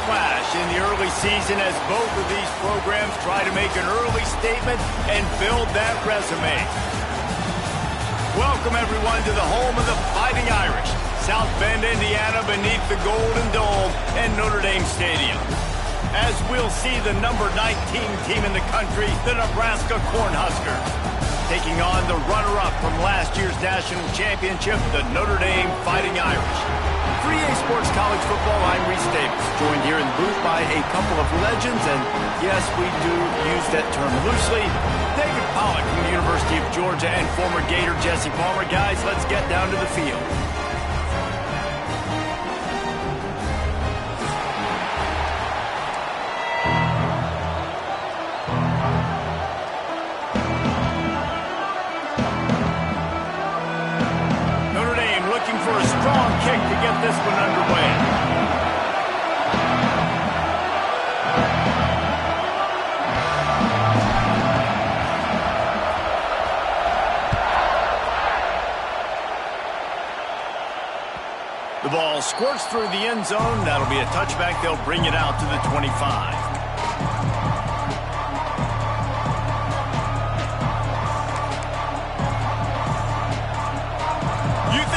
clash in the early season as both of these programs try to make an early statement and build that resume. Welcome, everyone, to the home of the Fighting Irish, South Bend, Indiana, beneath the Golden Dome and Notre Dame Stadium. As we'll see the number 19 team in the country, the Nebraska Cornhuskers, taking on the runner-up from last year's national championship, the Notre Dame Fighting Irish. For EA Sports College Football, I'm Reese Davis, joined here in the booth by a couple of legends, and yes, we do use that term loosely. David Pollack from the University of Georgia and former Gator Jesse Palmer. Guys, let's get down to the field. For a strong kick to get this one underway. The ball squirts through the end zone. That'll be a touchback. They'll bring it out to the 25.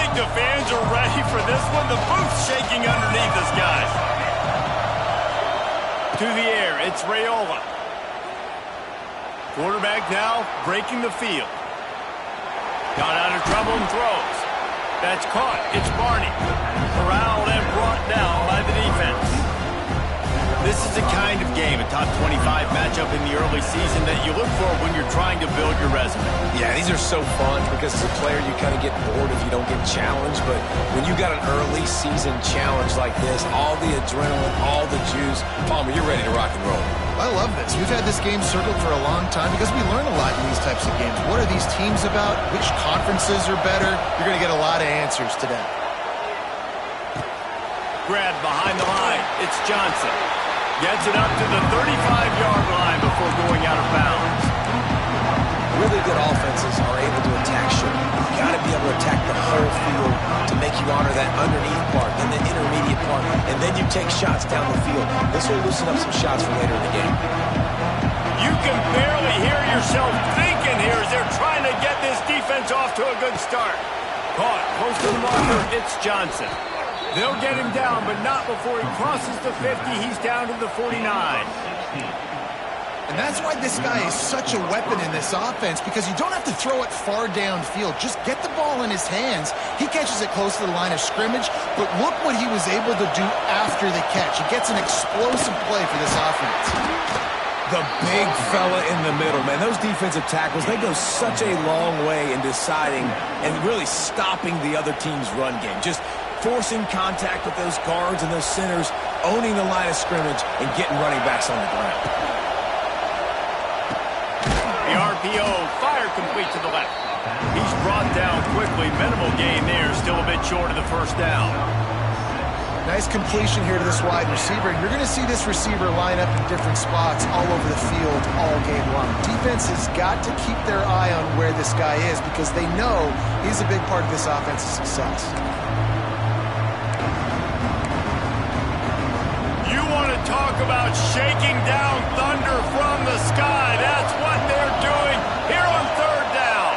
The fans are ready for this one. The booth's shaking underneath us, guys. To the air, it's Raiola. Quarterback now breaking the field. Got out of trouble and throws. That's caught. It's Barney. Corralled and brought down by the defense. This is the kind of game, a top 25 matchup in the early season that you look for when you're trying to build your resume. Yeah, these are so fun because as a player you kind of get bored if you don't get challenged, but when you got an early season challenge like this, all the adrenaline, all the juice, Palmer, you're ready to rock and roll. I love this. We've had this game circled for a long time because we learn a lot in these types of games. What are these teams about? Which conferences are better? You're going to get a lot of answers today. Grab behind the line. It's Johnson. Gets it up to the 35-yard line before going out of bounds. Really good offenses are able to attack short. You've got to be able to attack the whole field to make you honor that underneath part, then the intermediate part, and then you take shots down the field. This will loosen up some shots for later in the game. You can barely hear yourself thinking here as they're trying to get this defense off to a good start. Caught close to the marker, it's Johnson. They'll get him down, but not before he crosses the 50. He's down to the 49. And that's why this guy is such a weapon in this offense, because you don't have to throw it far downfield. Just get the ball in his hands. He catches it close to the line of scrimmage, but look what he was able to do after the catch. He gets an explosive play for this offense. The big fella in the middle, man. Those defensive tackles, they go such a long way in deciding and really stopping the other team's run game. Just forcing contact with those guards and those centers, owning the line of scrimmage, and getting running backs on the ground. The RPO, fire complete to the left. He's brought down quickly. Minimal gain there, still a bit short of the first down. Nice completion here to this wide receiver. You're going to see this receiver line up in different spots all over the field all game long. Defense has got to keep their eye on where this guy is because they know he's a big part of this offense's success. Talk about shaking down thunder from the sky. That's what they're doing here on third down.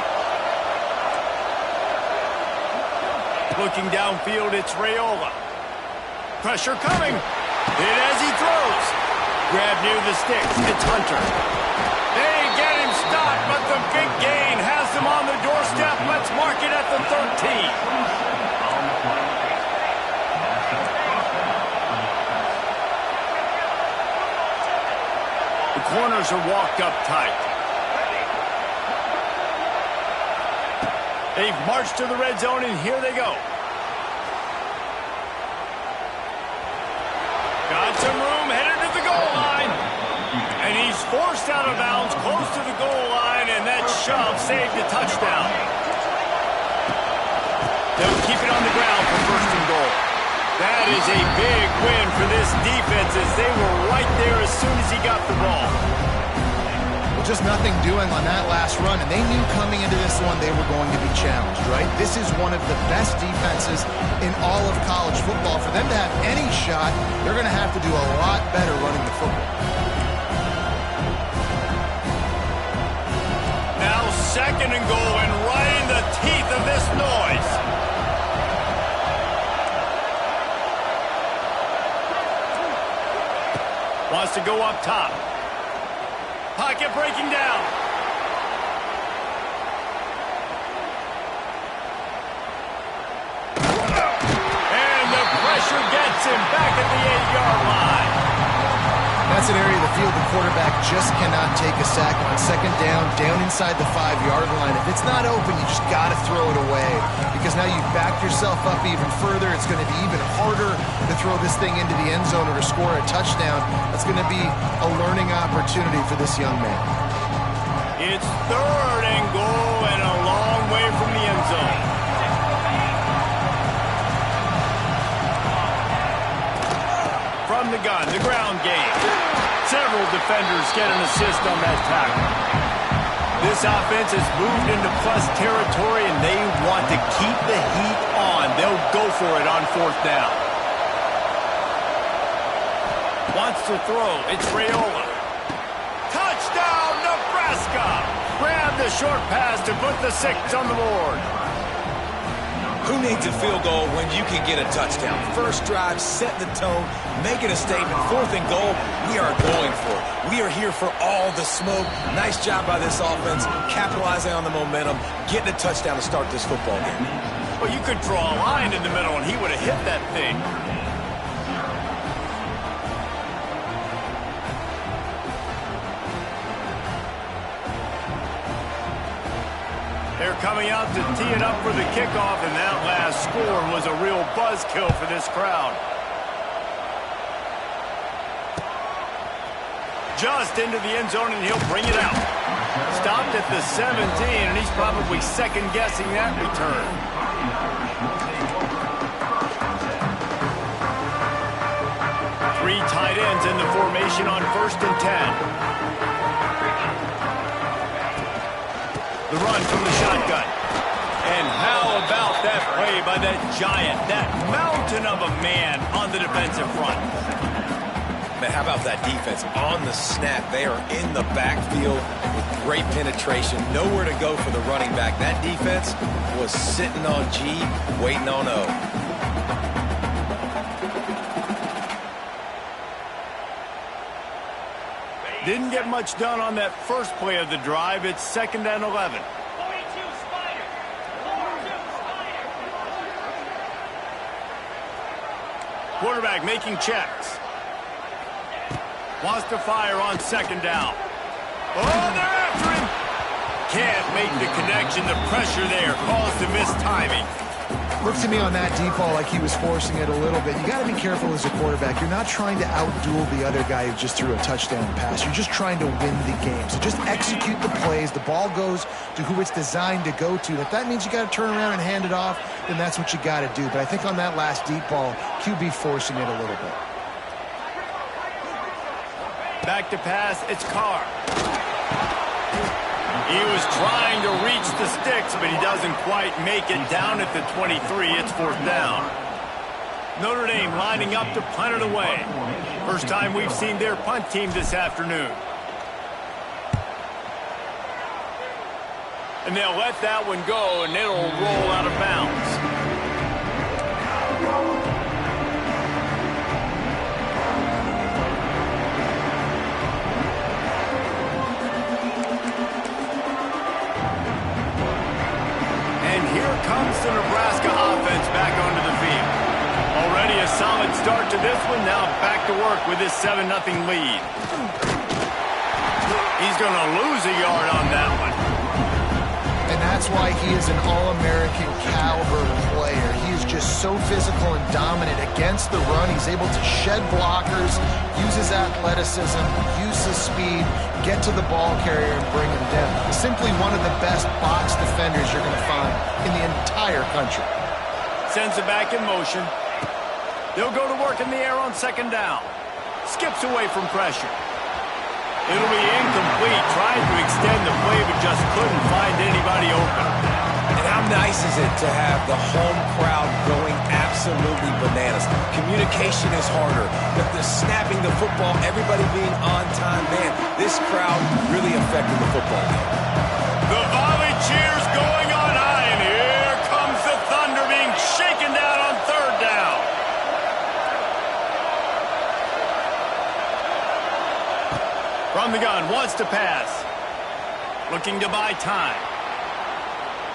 Looking downfield, it's Raiola. Pressure coming. Hit as he throws. Grab near the sticks. It's Hunter. They get him stopped, but the big gain has him on the doorstep. Let's mark it at the 13. Corners are walked up tight. They've marched to the red zone, and here they go. Got some room, headed to the goal line. And he's forced out of bounds, close to the goal line, and that shove saved a touchdown. They'll keep it on the ground for first and goal. That is a big win for this defense as they were right there as soon as he got the ball. Well, just nothing doing on that last run, and they knew coming into this one one they were going to be challenged, right? This is one of the best defenses in all of college football. For them to have any shot, they're going to have to do a lot better running the football. Now 2nd and goal, and right in the teeth of this noise. Wants to go up top. Pocket breaking down. And the pressure gets him back at the 8-yard line. That's an area of the field the quarterback just cannot take a sack on. 2nd down inside the 5-yard line. If it's not open, you just got to throw it away because now you've backed yourself up even further. It's going to be even harder to throw this thing into the end zone or to score a touchdown. That's going to be a learning opportunity for this young man. It's 3rd and goal and a long way from the end zone. From the gun, the ground game. Several defenders get an assist on that tackle. This offense has moved into plus territory, and they want to keep the heat on. They'll go for it on 4th down. Wants to throw. It's Raiola. Touchdown, Nebraska! Grab the short pass to put the 6 on the board. Who needs a field goal when you can get a touchdown? First drive, set the tone, making a statement. 4th and goal, we are going for it. We are here for all the smoke. Nice job by this offense, capitalizing on the momentum, getting a touchdown to start this football game. Well, you could draw a line in the middle, and he would have hit that thing. They're coming out to tee it up for the kickoff, and that last score was a real buzzkill for this crowd. Just into the end zone, and he'll bring it out. Stopped at the 17, and he's probably second-guessing that return. Three tight ends in the formation on 1st and 10. The run from the shotgun. And how about that play by that giant, that mountain of a man on the defensive front? Man, how about that defense on the snap? They are in the backfield with great penetration. Nowhere to go for the running back. That defense was sitting on G, waiting on O. Didn't get much done on that first play of the drive. It's 2nd and 11. Quarterback making checks. Wants to fire on 2nd down. Oh, they're after him. Can't make the connection. The pressure there caused the missed timing. Looked to me on that deep ball like he was forcing it a little bit. You got to be careful as a quarterback. You're not trying to outduel the other guy who just threw a touchdown pass. You're just trying to win the game. So just execute the plays. The ball goes to who it's designed to go to. And if that means you got to turn around and hand it off, then that's what you got to do. But I think on that last deep ball, QB forcing it a little bit. Back to pass, it's Carr. He was trying to reach the sticks, but he doesn't quite make it down at the 23. It's 4th down. Notre Dame lining up to punt it away. First time we've seen their punt team this afternoon. And they'll let that one go, and it'll roll out of bounds. Comes the Nebraska offense back onto the field. Already a solid start to this one. Now back to work with this 7-0 lead. He's going to lose a yard on that one. And that's why he is an All-American caliber player. He is just so physical and dominant against the run. He's able to shed blockers, use his athleticism, use his speed, get to the ball carrier and bring him down. Simply one of the best box defenders you're going to find in the entire country. Sends it back in motion. They'll go to work in the air on 2nd down. Skips away from pressure. It'll be incomplete. Tried to extend the play, but just couldn't find anybody open. does it to have the home crowd going absolutely bananas? Communication is harder. The snapping the football, everybody being on time, man, this crowd really affected the football game. The volley cheers going on high, and here comes the Thunder being shaken down on third down. From the gun, wants to pass. Looking to buy time.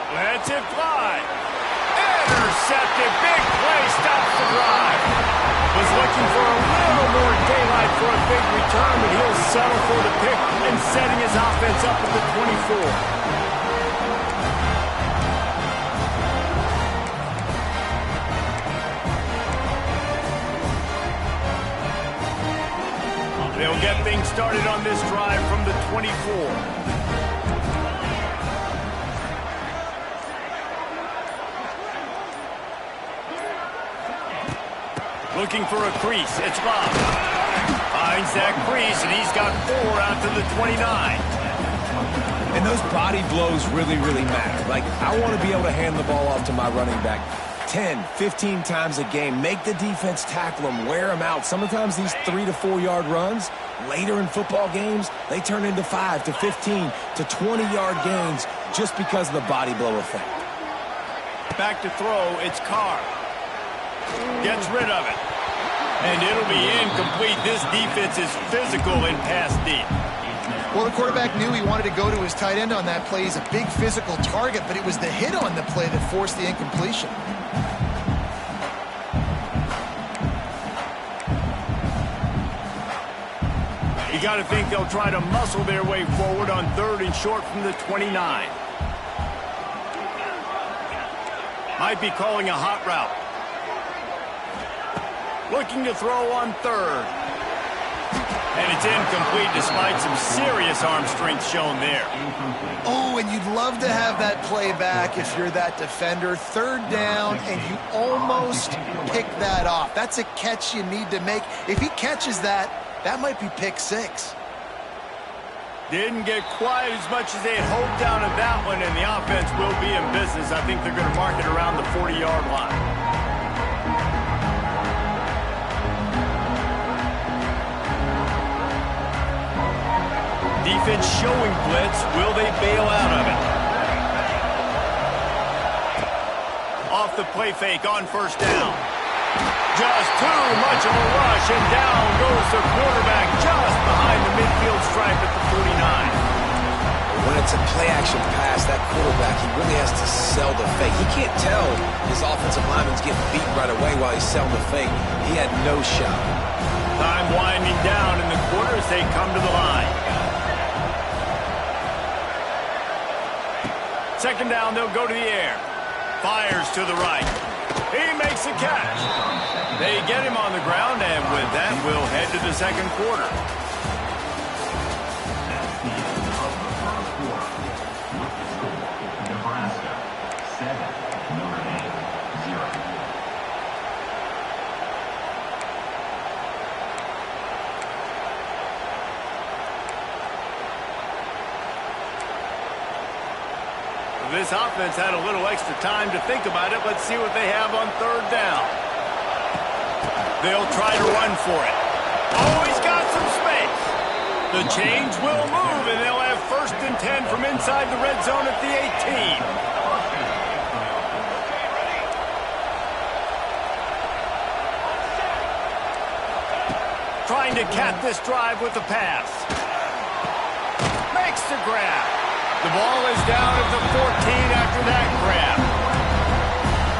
Lets it fly. Intercepted. Big play stops the drive. Was looking for a little more daylight for a big return, but he'll settle for the pick and setting his offense up at the 24. They'll get things started on this drive from the 24. Looking for a crease. It's Bob. Finds that crease, and he's got 4 out to the 29. And those body blows really, really matter. Like, I want to be able to hand the ball off to my running back 10, 15 times a game. Make the defense tackle them, wear them out. Sometimes these 3 to 4 yard runs, later in football games, they turn into 5 to 15 to 20 yard gains just because of the body blow effect. Back to throw, it's Carr. Gets rid of it. And it'll be incomplete. This defense is physical and pass deep. Well, the quarterback knew he wanted to go to his tight end on that play. He's a big physical target, but it was the hit on the play that forced the incompletion. You got to think they'll try to muscle their way forward on 3rd and short from the 29. Might be calling a hot route. Looking to throw on 3rd. And it's incomplete despite some serious arm strength shown there. Oh, and you'd love to have that play back if you're that defender. 3rd down, and you almost pick that off. That's a catch you need to make. If he catches that, that might be pick 6. Didn't get quite as much as they had hoped out of that one, and the offense will be in business. I think they're going to mark it around the 40-yard line. Defense showing blitz. Will they bail out of it? Off the play fake on 1st down. Just too much of a rush, and down goes the quarterback just behind the midfield stripe at the 49. When it's a play-action pass, that quarterback, he really has to sell the fake. He can't tell his offensive lineman's getting beat right away while he's selling the fake. He had no shot. Time winding down in the quarter as they come to the line. 2nd down, they'll go to the air. Fires to the right. He makes a catch. They get him on the ground, and with that, we'll head to the 2nd quarter. Nebraska 7, Notre Dame 0. This offense had a little extra time to think about it. Let's see what they have on 3rd down. They'll try to run for it. Oh, he's got some space. The change will move, and they'll have 1st and 10 from inside the red zone at the 18. Trying to cap this drive with the pass. Makes the grab. The ball is down at the 14 after that grab.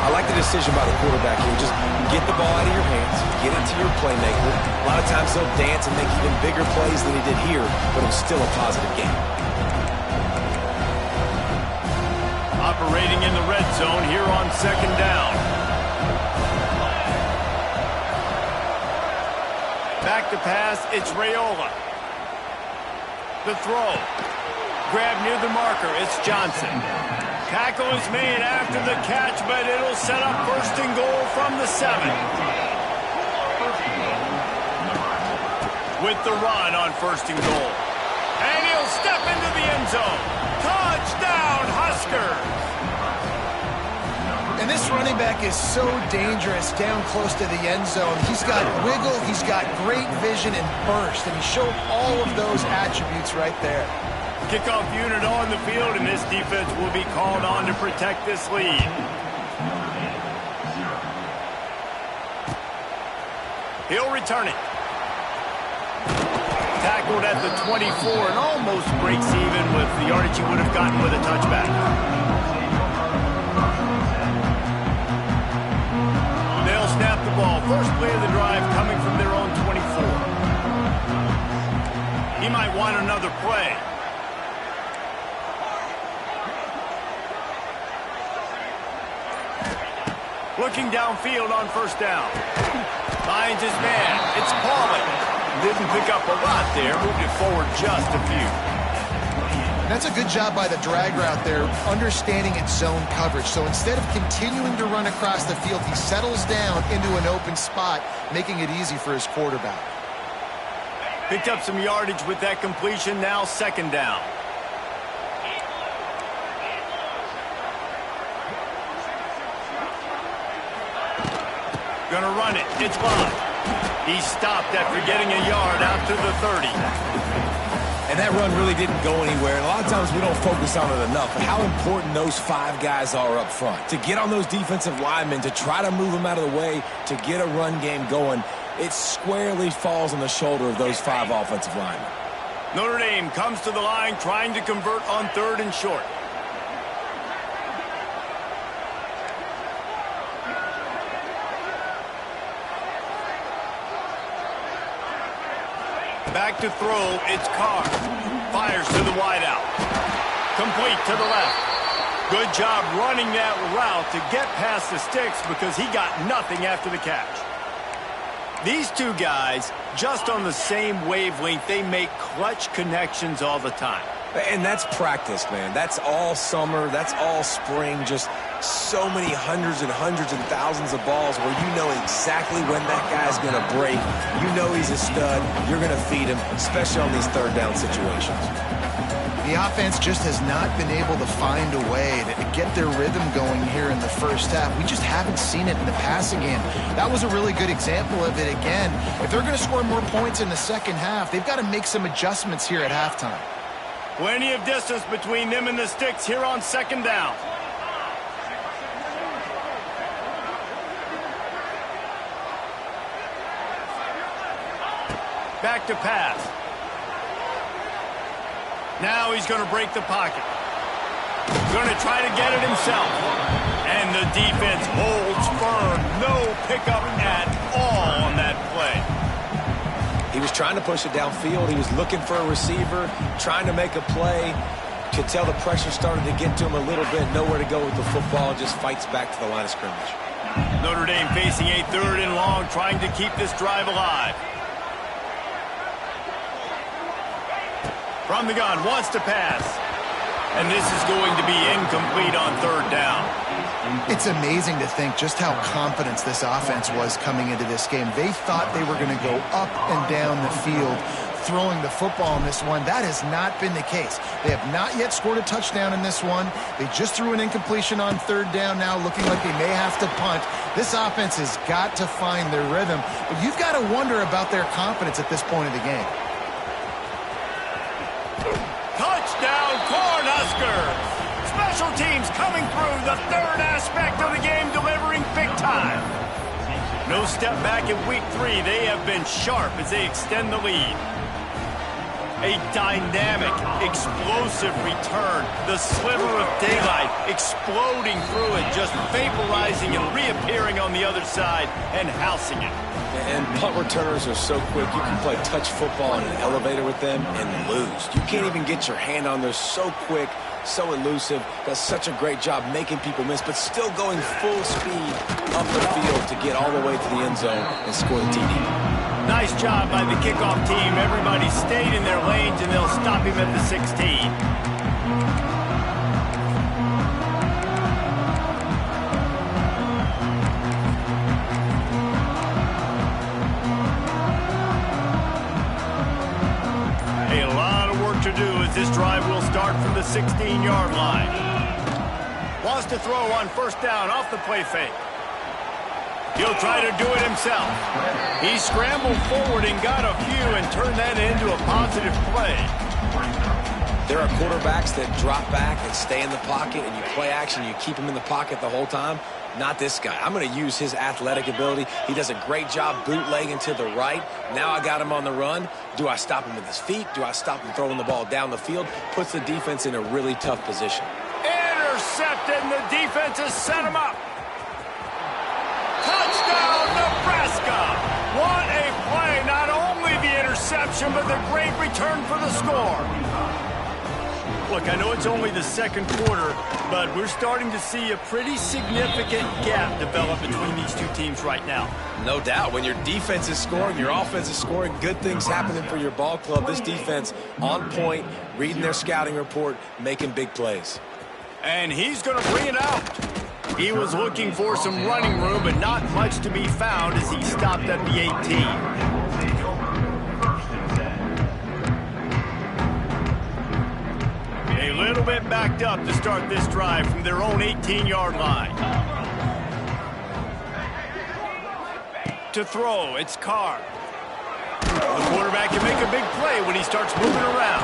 I like the decision by the quarterback here. Just get the ball out of your hands, get it to your playmaker. A lot of times he'll dance and make even bigger plays than he did here, but it was still a positive game. Operating in the red zone here on 2nd down. Back to pass, it's Raiola. The throw. Grab near the marker, it's Johnson. Tackle is made after the catch, but it'll set up 1st and goal from the 7. With the run on 1st and goal. And he'll step into the end zone. Touchdown, Huskers! And this running back is so dangerous down close to the end zone. He's got wiggle, he's got great vision and burst, and he showed all of those attributes right there. Kickoff unit on the field, and this defense will be called on to protect this lead. He'll return it. Tackled at the 24 and almost breaks even with the yardage he would have gotten with a touchback. They'll snap the ball. First play of the drive coming from their own 24. He might want another play. Looking downfield on first down. Finds his man. It's Pauling. Didn't pick up a lot there. Moved it forward just a few. That's a good job by the drag route there, understanding its zone coverage. So instead of continuing to run across the field, he settles down into an open spot, making it easy for his quarterback. Picked up some yardage with that completion. Now second down. Gonna run it. It's Love. He stopped after getting a yard out to the 30. And that run really didn't go anywhere. And a lot of times we don't focus on it enough. But how important those 5 guys are up front. To get on those defensive linemen, to try to move them out of the way, to get a run game going, it squarely falls on the shoulder of those 5 offensive linemen. Notre Dame comes to the line trying to convert on third and short. Back to throw, it's Carr. Fires to the wideout. Complete to the left. Good job running that route to get past the sticks because he got nothing after the catch. These two guys, just on the same wavelength, they make clutch connections all the time. And that's practice, man. That's all summer. That's all spring. Just so many hundreds and thousands of balls where you know exactly when that guy's going to break. You know he's a stud. You're going to feed him, especially on these third down situations. The offense just has not been able to find a way to get their rhythm going here in the first half. We just haven't seen it in the passing game. That was a really good example of it again. If they're going to score more points in the second half, they've got to make some adjustments here at halftime. Plenty of distance between them and the sticks here on second down. Back to pass. Now he's going to break the pocket. Going to try to get it himself. And the defense holds firm. No pickup at all on that play. He was trying to push it downfield. He was looking for a receiver, trying to make a play. Could tell the pressure started to get to him a little bit. Nowhere to go with the football. Just fights back to the line of scrimmage. Notre Dame facing a third and long, trying to keep this drive alive. From the gun, wants to pass. And this is going to be incomplete on third down. It's amazing to think just how confident this offense was coming into this game. They thought they were going to go up and down the field throwing the football in this one. That has not been the case. They have not yet scored a touchdown in this one. They just threw an incompletion on third down now, looking like they may have to punt. This offense has got to find their rhythm. But you've got to wonder about their confidence at this point of the game. Touchdown, Cornhuskers! Special teams coming through, the third aspect of the game, delivering big time. No step back in week 3. They have been sharp as they extend the lead. A dynamic, explosive return. The sliver of daylight exploding through it, just vaporizing and reappearing on the other side and housing it. And punt returners are so quick. You can play touch football in an elevator with them and lose. You can't even get your hand on there. So quick, so elusive. Does such a great job making people miss, but still going full speed up the field to get all the way to the end zone and score the TD. Nice job by the kickoff team. Everybody stayed in their lanes, and they'll stop him at the 16. To do as this drive will start from the 16-yard line. Wants to throw on first down off the play fake. He'll try to do it himself. He scrambled forward and got a few and turned that into a positive play. There are quarterbacks that drop back and stay in the pocket, and you play action, you keep him in the pocket the whole time. Not this guy. I'm going to use his athletic ability. He does a great job bootlegging to the right. Now I got him on the run. Do I stop him with his feet? Do I stop him throwing the ball down the field? Puts the defense in a really tough position. Intercepted, and the defense has set him up. Touchdown, Nebraska! What a play! Not only the interception, but the great return for the score. Look, I know it's only the second quarter, but we're starting to see a pretty significant gap develop between these two teams right now. No doubt. When your defense is scoring, your offense is scoring, good things happening for your ball club. This defense on point, reading their scouting report, making big plays. And he's going to bring it out. He was looking for some running room, but not much to be found as he stopped at the 18. A little bit backed up to start this drive from their own 18-yard line. To throw, it's Carr. The quarterback can make a big play when he starts moving around.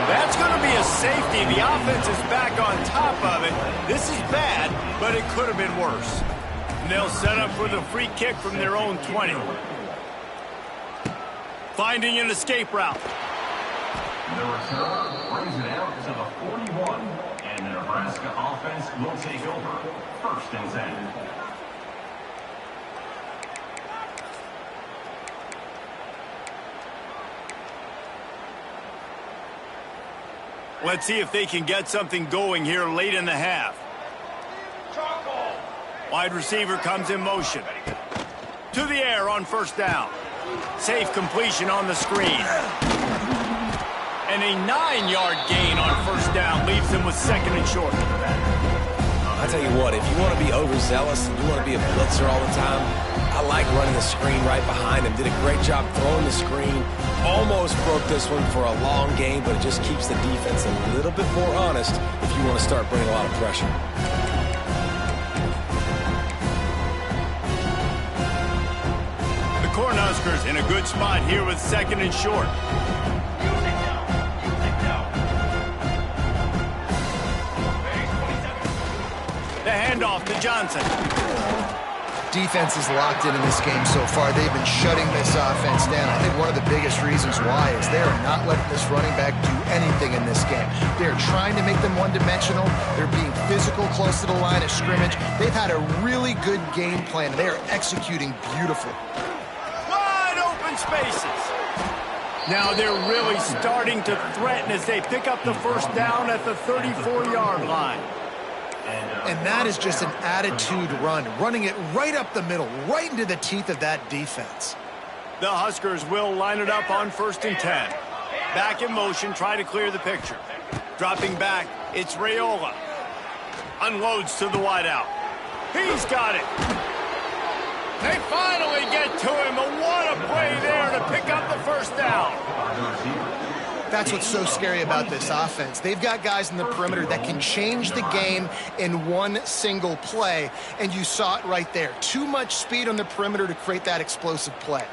That's going to be a safety. The offense is back on top of it. This is bad, but it could have been worse. And they'll set up for the free kick from their own 20. Finding an escape route. The return brings it out to the 41, and the Nebraska offense will take over. 1st and 10. Let's see if they can get something going here late in the half. Wide receiver comes in motion. To the air on first down. Safe completion on the screen. And a 9-yard gain on first down leaves them with 2nd and short. I tell you what, if you want to be overzealous and you want to be a blitzer all the time, I like running the screen right behind him. Did a great job throwing the screen. Almost broke this one for a long game, but it just keeps the defense a little bit more honest if you want to start bringing a lot of pressure. The Cornhuskers in a good spot here with 2nd and short. The handoff to Johnson. Defense is locked in this game so far. They've been shutting this offense down. I think one of the biggest reasons why is they are not letting this running back do anything in this game. They're trying to make them one-dimensional. They're being physical close to the line of scrimmage. They've had a really good game plan. They are executing beautifully. Wide open spaces. Now they're really starting to threaten as they pick up the first down at the 34-yard line. And that is just an attitude run, running it right up the middle, right into the teeth of that defense. The Huskers will line it up on 1st and 10. Back in motion, try to clear the picture. Dropping back, it's Raiola. Unloads to the wideout. He's got it. They finally get to him, but what a play there to pick up the first down. That's what's so scary about this offense. They've got guys in the perimeter that can change the game in one single play, and you saw it right there. Too much speed on the perimeter to create that explosive play.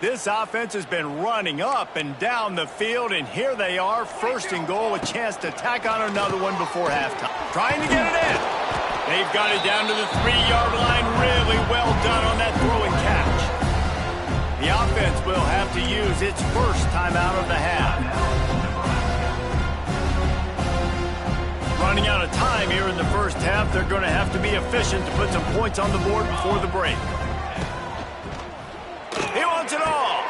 This offense has been running up and down the field, and here they are, 1st and goal, a chance to tack on another one before halftime. Trying to get it in. They've got it down to the 3-yard line. Really well done on that throw and catch. The offense will have to use its first timeout of the half. Running out of time here in the first half. They're going to have to be efficient to put some points on the board before the break. He wants it all.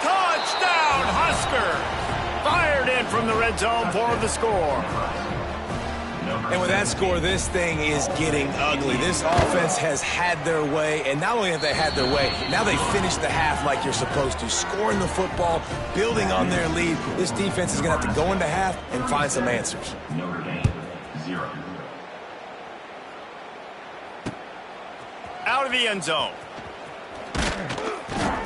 Touchdown, Husker. Fired in from the red zone for the score. And with that score, this thing is getting ugly. This offense has had their way, and not only have they had their way, now they finish the half like you're supposed to, scoring the football, building on their lead. This defense is going to have to go into half and find some answers. Notre Dame, 0. Out of the end zone.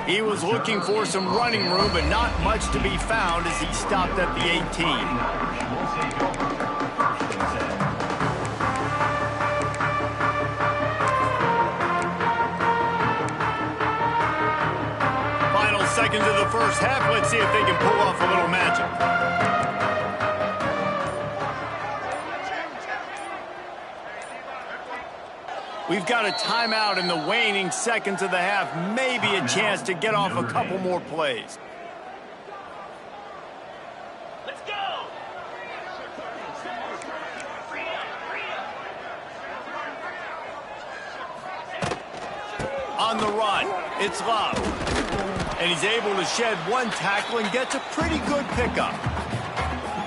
He was looking for some running room, but not much to be found as he stopped at the 18. Seconds of the first half. Let's see if they can pull off a little magic. We've got a timeout in the waning seconds of the half. Maybe a chance to get off a couple more plays. Let's go! On the run, it's Love. And he's able to shed one tackle and gets a pretty good pickup.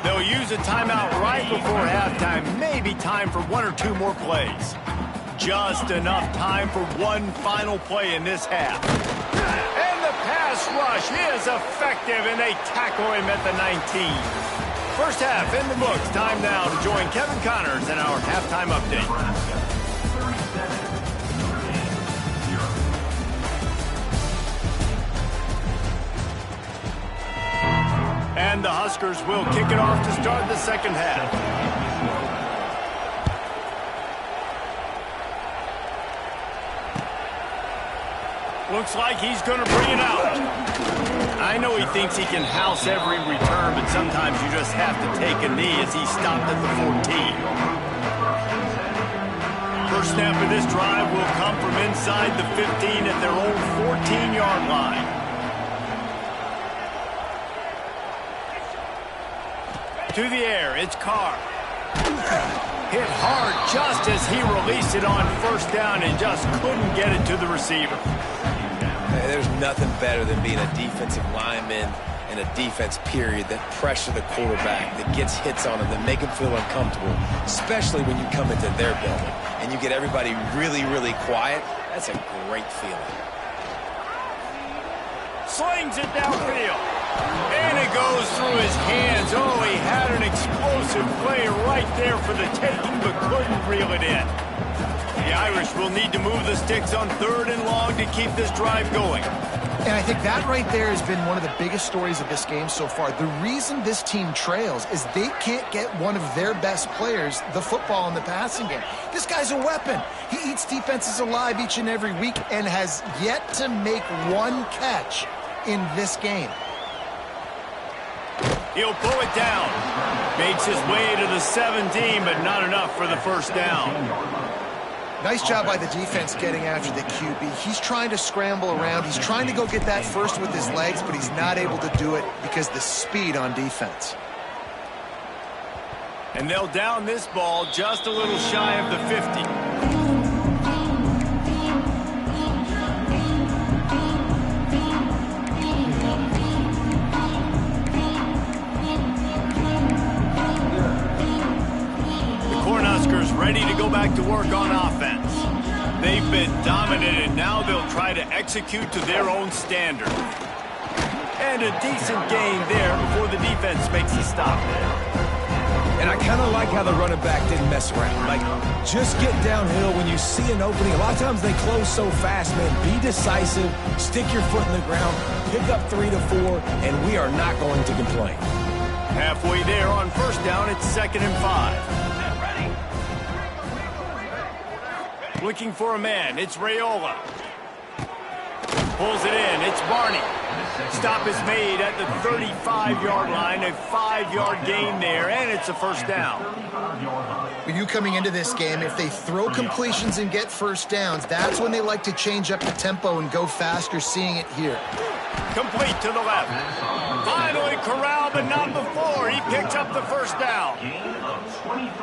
They'll use a timeout right before halftime. Maybe time for one or two more plays. Just enough time for one final play in this half. And the pass rush is effective, and they tackle him at the 19. First half in the books. Time now to join Kevin Connors in our halftime update. And the Huskers will kick it off to start the second half. Looks like he's going to bring it out. I know he thinks he can house every return, but sometimes you just have to take a knee as he stopped at the 14. First snap of this drive will come from inside the 15 at their own 14-yard line. To the air, it's Carr. Hit hard just as he released it on first down and just couldn't get it to the receiver. Hey, there's nothing better than being a defensive lineman and a defense period that pressure the quarterback, that gets hits on him, that make him feel uncomfortable, especially when you come into their building and you get everybody really, really quiet. That's a great feeling. Slings it downfield. And it goes through his hands. Oh, he had an explosive play right there for the taking, but couldn't reel it in. The Irish will need to move the sticks on 3rd and long to keep this drive going. And I think that right there has been one of the biggest stories of this game so far. The reason this team trails is they can't get one of their best players the football in the passing game. This guy's a weapon. He eats defenses alive each and every week and has yet to make one catch in this game. He'll pull it down. Makes his way to the 17, but not enough for the first down. Nice job by the defense getting after the QB. He's trying to scramble around. He's trying to go get that first with his legs, but he's not able to do it because the speed on defense. And they'll down this ball just a little shy of the 50. Ready to go back to work on offense. They've been dominated. Now they'll try to execute to their own standard. And a decent gain there before the defense makes a stop. And I kind of like how the running back didn't mess around. Like, just get downhill when you see an opening. A lot of times they close so fast, man. Be decisive, stick your foot in the ground, pick up 3 to 4, and we are not going to complain. Halfway there on first down, it's 2nd and 5. Looking for a man, it's Raiola. Pulls it in, it's Barney. Stop is made at the 35-yard line, a 5-yard gain there, and it's a first down. When you coming into this game, if they throw completions and get first downs, that's when they like to change up the tempo and go faster, seeing it here. Complete to the left. Finally corralled, but not before. He picks up the first down.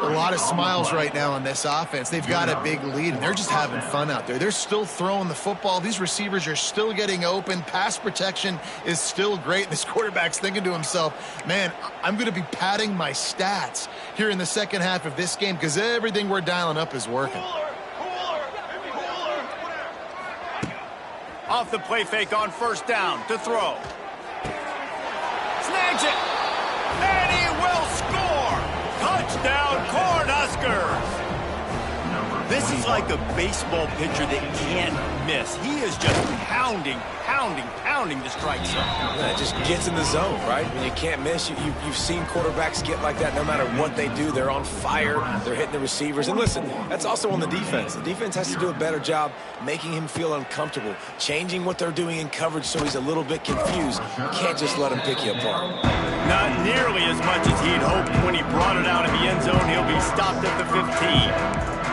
A lot of smiles right now on this offense. They've got a big lead, and they're just having fun out there. They're still throwing the football. These receivers are still getting open. Pass protection is still great. This quarterback's thinking to himself, man, I'm going to be padding my stats here in the second half of this game because everything we're dialing up is working. Off the play fake on first down to throw. Snags it. And he will score. Touchdown, Cornhuskers. This is like a baseball pitcher that can't miss. He is just pounding the strike zone. Yeah, it just gets in the zone, right? When you can't miss, you've seen quarterbacks get like that no matter what they do. They're on fire. They're hitting the receivers. And listen, that's also on the defense. The defense has to do a better job making him feel uncomfortable, changing what they're doing in coverage so he's a little bit confused. You can't just let him pick you apart. Not nearly as much as he'd hoped when he brought it out of the end zone. He'll be stopped at the 15.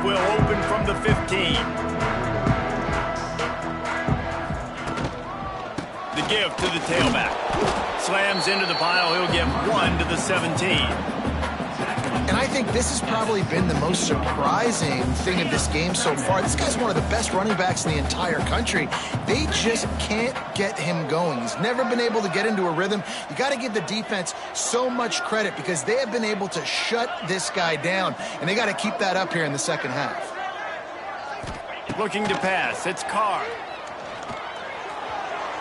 Will open from the 15. The give to the tailback. Slams into the pile. He'll get 1 to the 17. And I think this has probably been the most surprising thing of this game so far. This guy's one of the best running backs in the entire country. They just can't get him going. He's never been able to get into a rhythm. You got to give the defense so much credit because they have been able to shut this guy down, and they got to keep that up here in the second half. Looking to pass. It's Carr.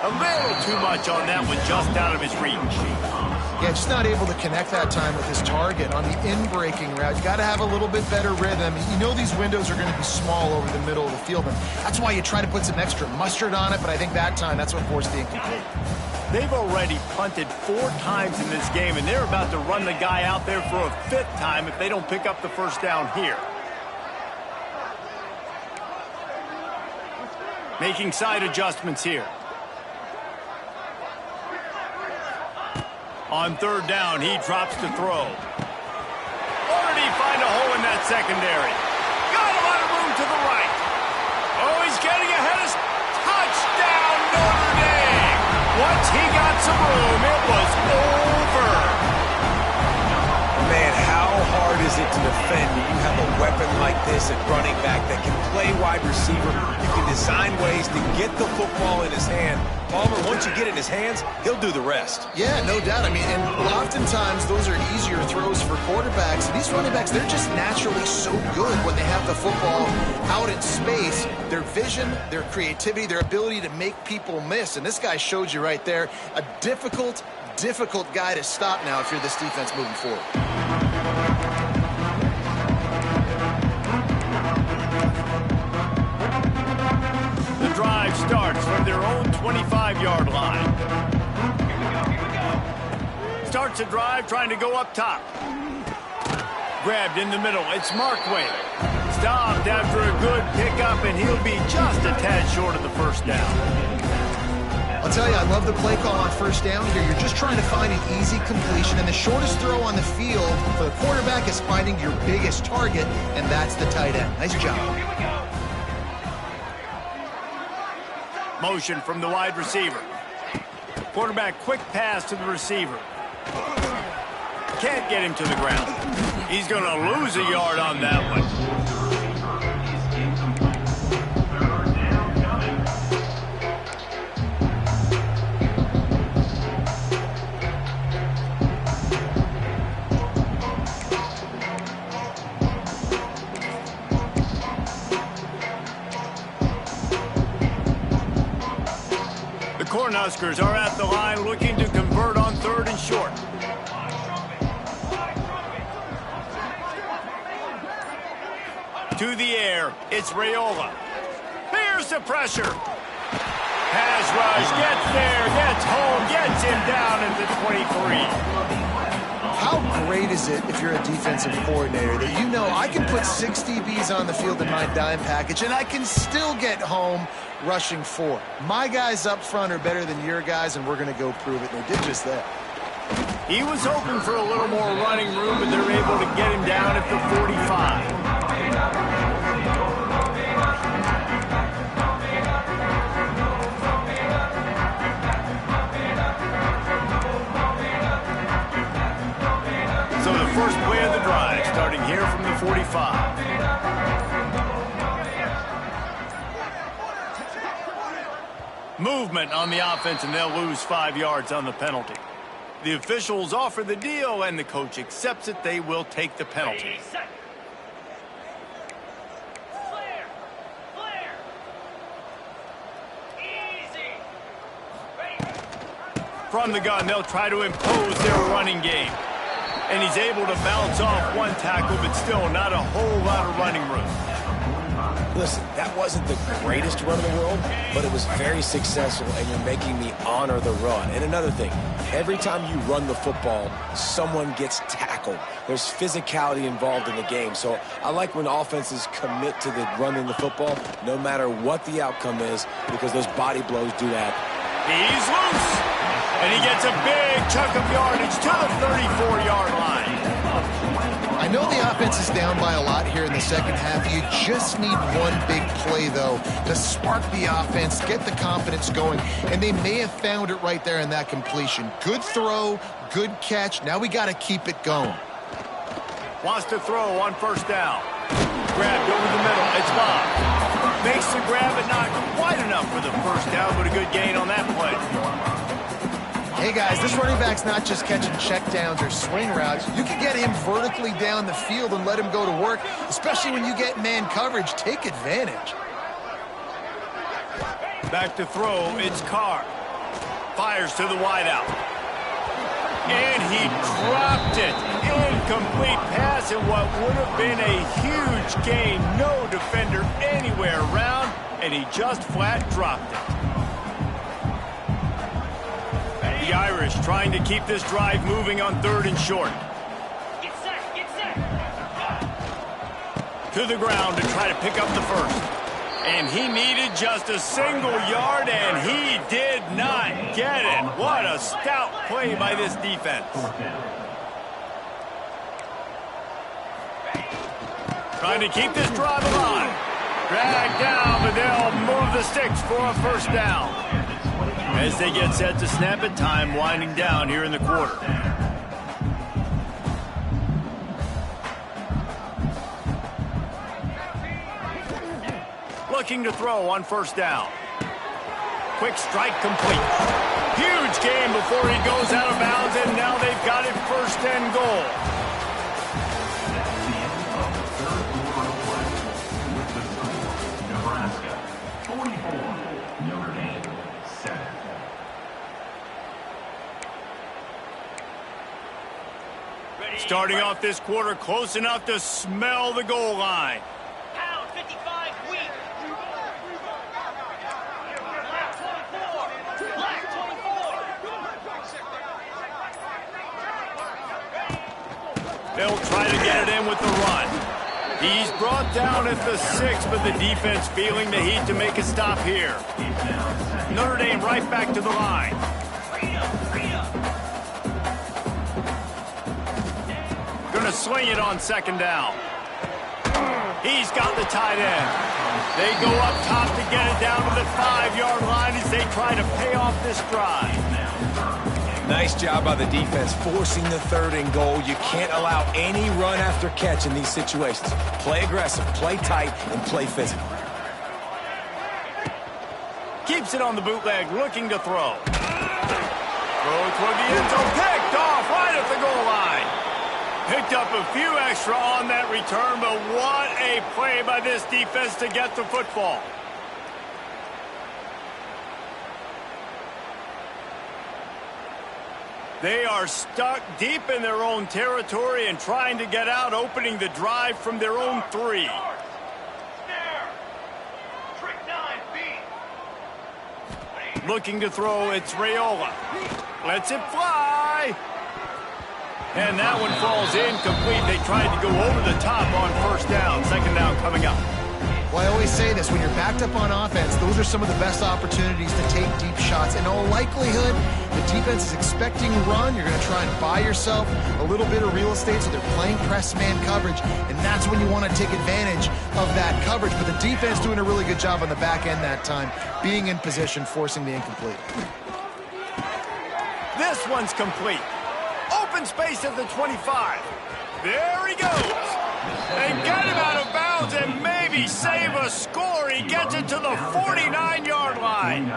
A little too much on that one, just out of his reach. Yeah, just not able to connect that time with his target on the in-breaking route. You got to have a little bit better rhythm. You know these windows are going to be small over the middle of the field, and that's why you try to put some extra mustard on it, but I think that time that's what forced the incomplete. They've already punted 4 times in this game, and they're about to run the guy out there for a 5th time if they don't pick up the first down here. Making side adjustments here. On third down, he drops to throw. Or did he find a hole in that secondary? Got a lot of room to the right. Oh, he's getting ahead of touchdown, Notre Dame. Once he got some room, it was over. Man, how hard is it to defend when you have a weapon like this at running back that can play wide receiver? You can design ways to get the football in his hand. Palmer, once you get it in his hands, he'll do the rest. Yeah, no doubt. I mean, and oftentimes those are easier throws for quarterbacks. These running backs, they're just naturally so good when they have the football out in space. Their vision, their creativity, their ability to make people miss. And this guy showed you right there, a difficult guy to stop now if you're this defense moving forward. The drive starts from their own 25-yard line. Starts a drive trying to go up top. Grabbed in the middle. It's Markway. Stopped after a good pickup, and he'll be just a tad short of the first down. I'll tell you, I love the play call on first down here. You're just trying to find an easy completion, and the shortest throw on the field for the quarterback is finding your biggest target, and that's the tight end. Nice job. Motion from the wide receiver. Quarterback quick pass to the receiver. Can't get him to the ground. He's going to lose a yard on that one. Cornhuskers are at the line looking to convert on third and short. To the air, it's Raiola. Here's the pressure. Pass rush, gets there, gets home, gets him down at the 23. How great is it if you're a defensive coordinator that you know I can put 6 DBs on the field in my dime package and I can still get home rushing 4. My guys up front are better than your guys, and we're going to go prove it. And they did just that. He was hoping for a little more running room, but they're able to get him down at the 45. So the first play of the drive, starting here from the 45. Movement on the offense, and they'll lose 5 yards on the penalty. The officials offer the deal, and the coach accepts it. They will take the penalty. From the gun, they'll try to impose their running game. And he's able to bounce off one tackle, but still not a whole lot of running room. Listen, that wasn't the greatest run in the world, but it was very successful, and you're making me honor the run. And another thing, every time you run the football, someone gets tackled. There's physicality involved in the game. So I like when offenses commit to the running the football, no matter what the outcome is, because those body blows do that. He's loose. And he gets a big chunk of yardage to the 34-yard line. I know the offense is down by a lot here in the second half. You just need one big play, though, to spark the offense, get the confidence going, and they may have found it right there in that completion. Good throw, good catch. Now we got to keep it going. Wants to throw on first down. Grabbed over the middle. It's Bob. Makes the grab, but not quite enough for the first down, but a good gain on that play. Hey, guys, this running back's not just catching checkdowns or swing routes. You can get him vertically down the field and let him go to work, especially when you get man coverage. Take advantage. Back to throw, it's Carr. Fires to the wideout. And he dropped it. Incomplete pass, and what would have been a huge gain. No defender anywhere around, and he just flat dropped it. The Irish trying to keep this drive moving on 3rd and short. Get set. To the ground to try to pick up the first. And he needed just a single yard, and he did not get it. What a stout play by this defense. Trying to keep this drive alive. Dragged down, but they'll move the sticks for a first down. As they get set to snap it, time winding down here in the quarter. Looking to throw on first down. Quick strike complete. Huge gain before he goes out of bounds, and now they've got it 1st and goal. Nebraska 44, Notre Dame 7. Starting off this quarter close enough to smell the goal line. Pound 55 weak. Black 24. They'll try to get it in with the run. He's brought down at the 6, but the defense feeling the heat to make a stop here. Notre Dame right back to the line. Going to swing it on 2nd down. He's got the tight end. They go up top to get it down to the 5-yard line as they try to pay off this drive. Nice job by the defense forcing the 3rd and goal. You can't allow any run after catch in these situations. Play aggressive, play tight, and play physical. Keeps it on the bootleg, looking to throw. Throw toward the end zone, picked off right at the goal line. Picked up a few extra on that return, but what a play by this defense to get the football. They are stuck deep in their own territory and trying to get out, opening the drive from their own 3. Looking to throw, it's Raiola. Lets it fly. And that one falls incomplete. They tried to go over the top on first down. Second down coming up. Well, I always say this, when you're backed up on offense, those are some of the best opportunities to take deep shots. In all likelihood, the defense is expecting run. You're going to try and buy yourself a little bit of real estate, so they're playing press man coverage, and that's when you want to take advantage of that coverage. But the defense doing a really good job on the back end that time, being in position, forcing the incomplete. This one's complete. Open space at the 25. There he goes. And got him out of bounds and maybe save a score. He gets it to the 49-yard line.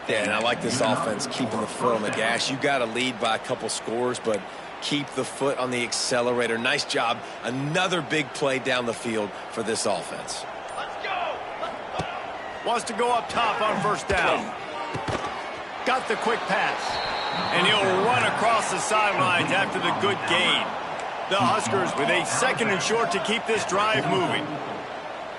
Yeah, and I like this offense keeping the foot on the gas. You got to lead by a couple scores, but keep the foot on the accelerator. Nice job. Another big play down the field for this offense. Let's go. Wants to go up top on first down. Got the quick pass. And he'll run across the sidelines after the good gain. The Huskers with a second and short to keep this drive moving.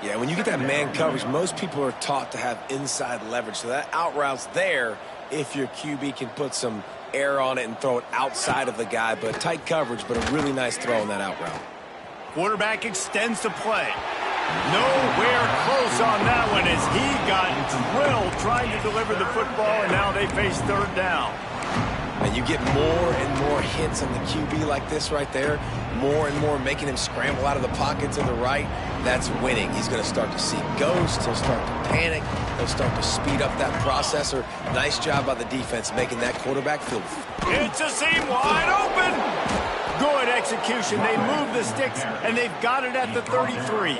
Yeah, when you get that man coverage, most people are taught to have inside leverage. So that out route's there if your QB can put some air on it and throw it outside of the guy. But tight coverage, but a really nice throw on that out route. Quarterback extends the play. Nowhere close on that one as he got drilled trying to deliver the football, and now they face third down. And you get more and more hits on the QB like this right there, more and more making him scramble out of the pocket to the right. That's winning. He's going to start to see ghosts. He'll start to panic. He'll start to speed up that processor. Nice job by the defense making that quarterback feel. It's a seam wide open. Good execution. They move the sticks, and they've got it at the 33.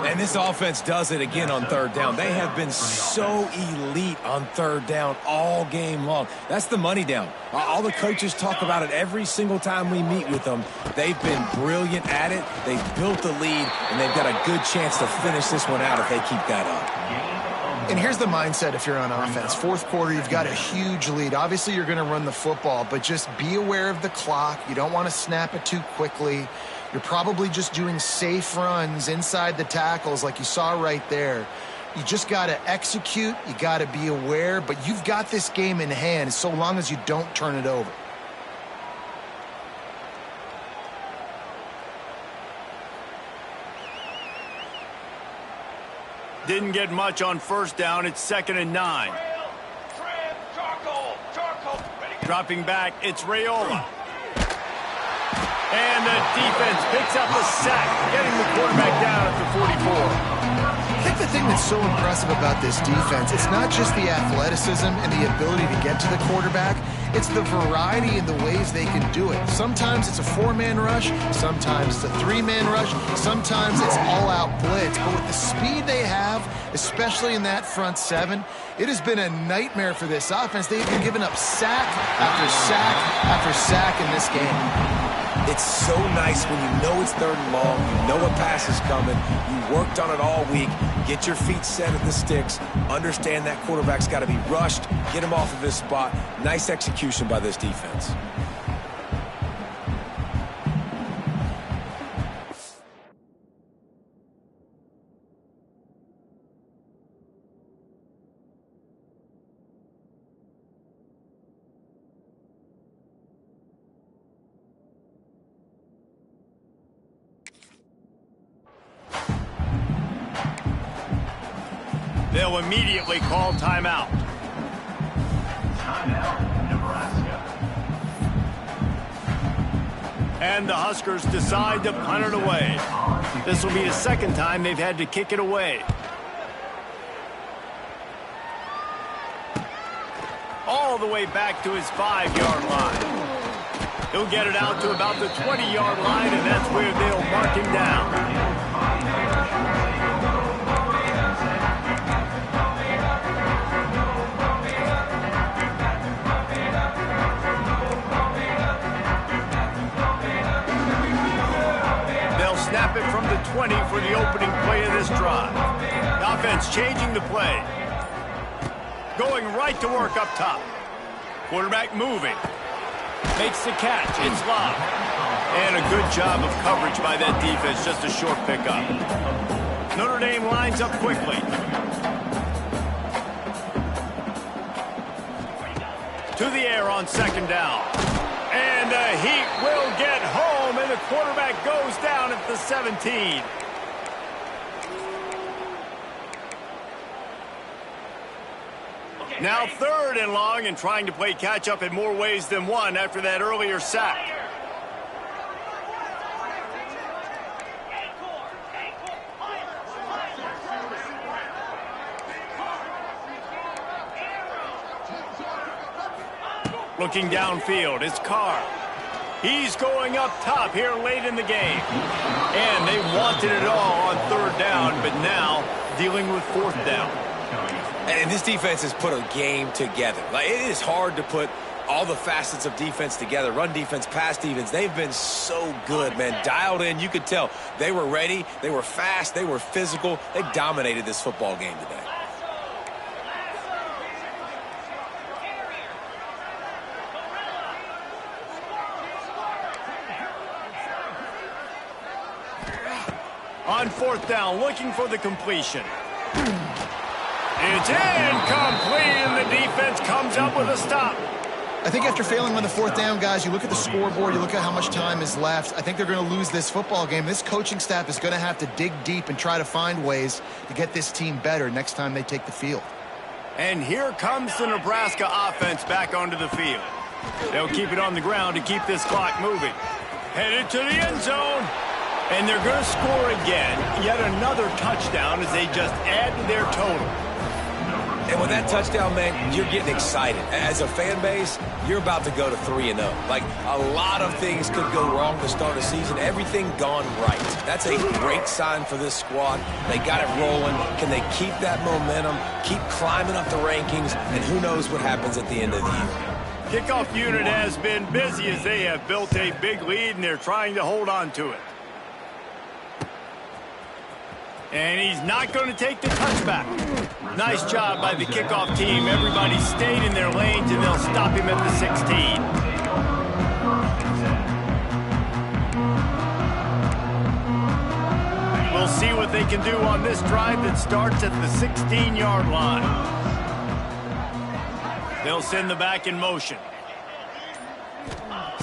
And this offense does it again on third down. They have been so elite on third down all game long. That's the money down. All the coaches talk about it every single time we meet with them. They've been brilliant at it. They've built the lead, and they've got a good chance to finish this one out if they keep that up. And here's the mindset if you're on offense. Fourth quarter, you've got a huge lead. Obviously, you're going to run the football, but just be aware of the clock. You don't want to snap it too quickly. You're probably just doing safe runs inside the tackles like you saw right there. You just got to execute. You got to be aware, but you've got this game in hand so long as you don't turn it over. Didn't get much on first down. It's 2nd and 9. Dropping back, it's Raiola. And the defense picks up a sack, getting the quarterback down at the 44. I think the thing that's so impressive about this defense, it's not just the athleticism and the ability to get to the quarterback, it's the variety in the ways they can do it. Sometimes it's a 4-man rush, sometimes it's a 3-man rush, sometimes it's all-out blitz. But with the speed they have, especially in that front seven, it has been a nightmare for this offense. They've been giving up sack after sack after sack in this game. It's so nice when you know it's third and long, you know a pass is coming, you worked on it all week, get your feet set at the sticks, understand that quarterback's got to be rushed, get him off of his spot. Nice execution by this defense. They'll immediately call timeout. Timeout, Nebraska. And the Huskers decide to punt it away. This will be the second time they've had to kick it away. All the way back to his 5-yard line. He'll get it out to about the 20-yard line, and that's where they'll mark him down. Snap it from the 20 for the opening play of this drive. The offense changing the play. Going right to work up top. Quarterback moving. Makes the catch. It's locked. And a good job of coverage by that defense. Just a short pickup. Notre Dame lines up quickly. To the air on second down. And And the Heat will get home, and the quarterback goes down at the 17. Now 3rd and long, and trying to play catch-up in more ways than one after that earlier sack. Looking downfield, it's Carr. He's going up top here late in the game. And they wanted it all on 3rd down, but now dealing with 4th down. And this defense has put a game together. Like, it is hard to put all the facets of defense together. Run defense, pass defense. They've been so good, man. Dialed in. You could tell they were ready. They were fast. They were physical. They dominated this football game today. On 4th down, looking for the completion. It's incomplete, and the defense comes up with a stop. I think after failing on the 4th down, guys, you look at the scoreboard, you look at how much time is left. I think they're going to lose this football game. This coaching staff is going to have to dig deep and try to find ways to get this team better next time they take the field. And here comes the Nebraska offense back onto the field. They'll keep it on the ground to keep this clock moving. Headed to the end zone. And they're going to score again. Yet another touchdown as they just add to their total. And with that touchdown, man, you're getting excited. As a fan base, you're about to go to 3-0. Like, a lot of things could go wrong to start a season. Everything gone right. That's a great sign for this squad. They got it rolling. Can they keep that momentum, keep climbing up the rankings, and who knows what happens at the end of the year. Kickoff unit has been busy as they have built a big lead, and they're trying to hold on to it. And he's not going to take the touchback. Nice job by the kickoff team. Everybody stayed in their lanes, and they'll stop him at the 16. We'll see what they can do on this drive that starts at the 16-yard line. They'll send the back in motion.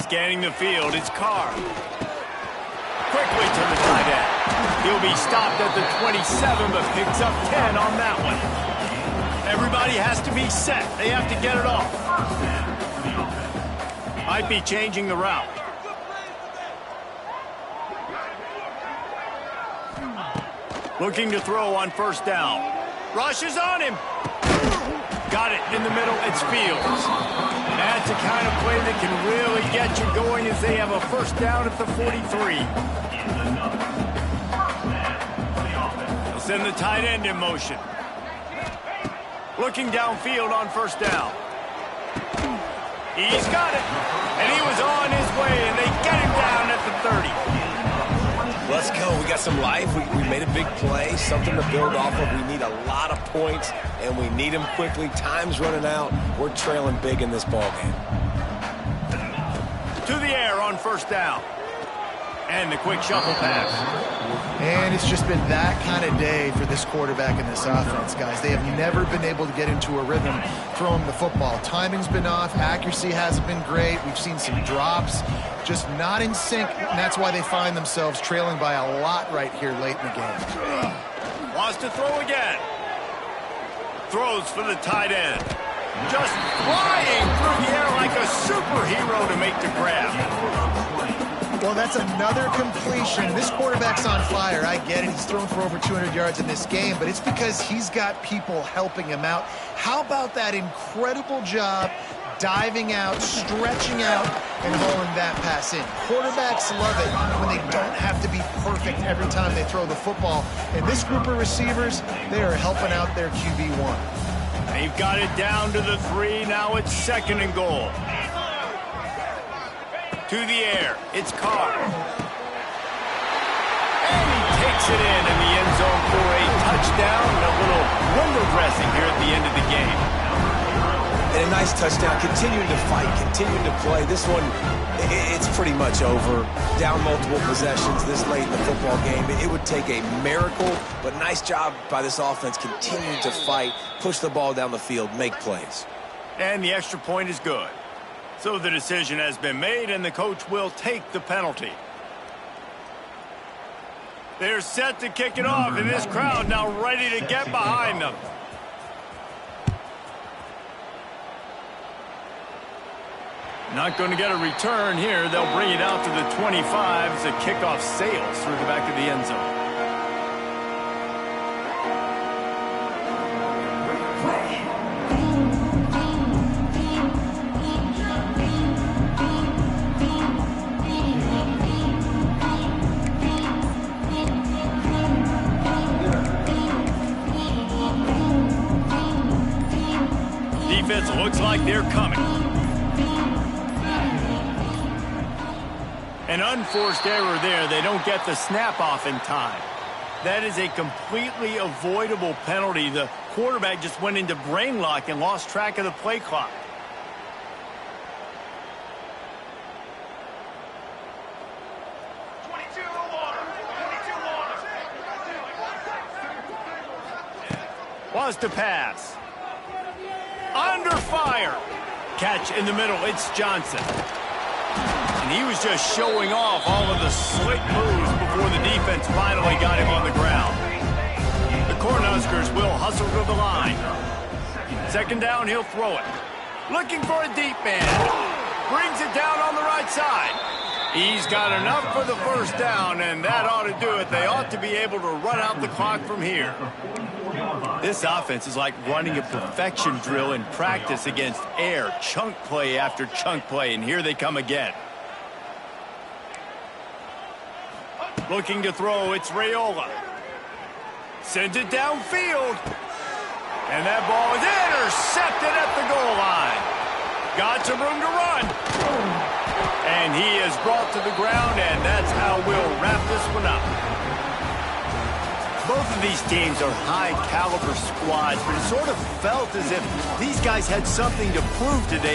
Scanning the field, it's Carr. Quickly to the tight end. He'll be stopped at the 27, but picks up 10 on that one. Everybody has to be set. They have to get it off. Might be changing the route. Looking to throw on 1st down. Rushes on him. Got it in the middle. It's Fields. That's the kind of play that can really get you going as they have a 1st down at the 43. They'll send the tight end in motion. Looking downfield on 1st down. He's got it. And he was on his way, and they get him down at the 30. Let's go. We got some life. We made a big play, something to build off of. We need a lot of points, and we need them quickly. Time's running out. We're trailing big in this ballgame. To the air on 1st down. And the quick shuffle pass. And it's just been that kind of day for this quarterback and this offense, guys. They have never been able to get into a rhythm throwing the football. Timing's been off. Accuracy hasn't been great. We've seen some drops. Just not in sync, and that's why they find themselves trailing by a lot right here late in the game. Wants to throw again. Throws for the tight end. Just flying through the air like a superhero to make the grab. Well, that's another completion. This quarterback's on fire. I get it. He's thrown for over 200 yards in this game, but it's because he's got people helping him out. How about that incredible job diving out, stretching out, and hauling that pass in? Quarterbacks love it when they don't have to be perfect every time they throw the football. And this group of receivers, they are helping out their QB1. They've got it down to the 3. Now it's 2nd and goal. To the air, it's Carr. And he takes it in the end zone for a touchdown and a little window dressing here at the end of the game. And a nice touchdown, continuing to fight, continuing to play. This one, it's pretty much over. Down multiple possessions this late in the football game. It would take a miracle, but nice job by this offense continuing to fight, push the ball down the field, make plays. And the extra point is good. So the decision has been made, and the coach will take the penalty. They're set to kick it off, and this crowd now ready to get behind them. Not going to get a return here. They'll bring it out to the 25 as the kickoff sails through the back of the end zone. Defense looks like they're coming. An unforced error there. They don't get the snap off in time. That is a completely avoidable penalty. The quarterback just went into brain lock and lost track of the play clock. Wants to pass. Under fire. Catch in the middle. It's Johnson. And he was just showing off all of the slick moves before the defense finally got him on the ground. The Cornhuskers will hustle to the line. Second down, he'll throw it. Looking for a deep man. Brings it down on the right side. He's got enough for the first down, and that ought to do it. They ought to be able to run out the clock from here. This offense is like running a perfection drill in practice against air, chunk play after chunk play, and here they come again. Looking to throw, it's Raiola. Sends it downfield. And that ball is intercepted at the goal line. Got some room to run. And he is brought to the ground, and that's how we'll wrap this one up. Both of these teams are high-caliber squads, but it sort of felt as if these guys had something to prove today.